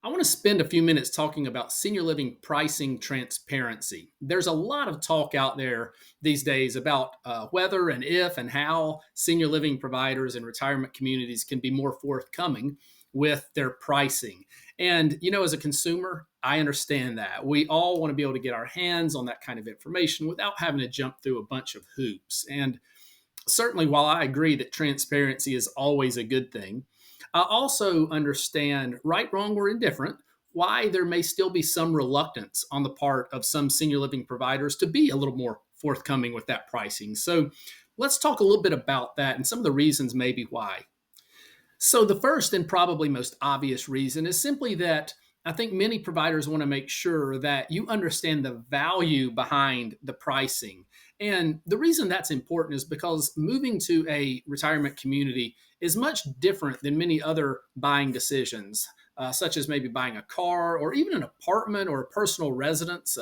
I want to spend a few minutes talking about senior living pricing transparency. There's a lot of talk out there these days about whether and if and how senior living providers and retirement communities can be more forthcoming with their pricing. And, as a consumer, I understand that. We all want to be able to get our hands on that kind of information without having to jump through a bunch of hoops. And certainly, while I agree that transparency is always a good thing, I also understand, right, wrong, or indifferent, why there may still be some reluctance on the part of some senior living providers to be a little more forthcoming with that pricing. So let's talk a little bit about that and some of the reasons maybe why. So, the first and probably most obvious reason is simply that I think many providers want to make sure that you understand the value behind the pricing. And the reason that's important is because moving to a retirement community is much different than many other buying decisions, such as maybe buying a car or even an apartment or a personal residence,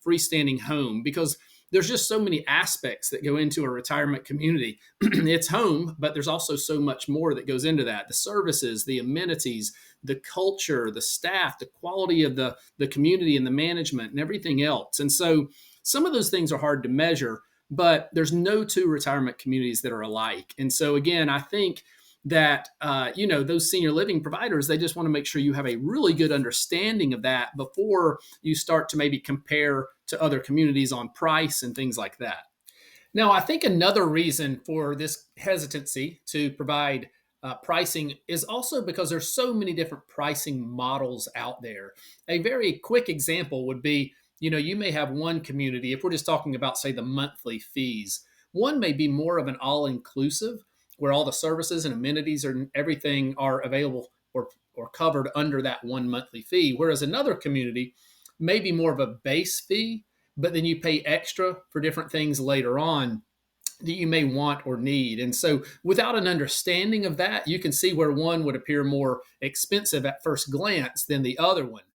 freestanding home, because there's just so many aspects that go into a retirement community. It's home, but there's also so much more that goes into that: the services, the amenities, the culture, the staff, the quality of the community and the management and everything else. And so some of those things are hard to measure, but there's no two retirement communities that are alike. And so again, I think that those senior living providers, they just want to make sure you have a really good understanding of that before you start to maybe compare to other communities on price and things like that. Now, I think another reason for this hesitancy to provide pricing is also because there's so many different pricing models out there. A very quick example would be, you may have one community, if we're just talking about, say, the monthly fees, one may be more of an all-inclusive, where all the services and amenities and everything are available or covered under that one monthly fee, whereas another community may be more of a base fee, but then you pay extra for different things later on that you may want or need. And so, without an understanding of that, you can see where one would appear more expensive at first glance than the other one.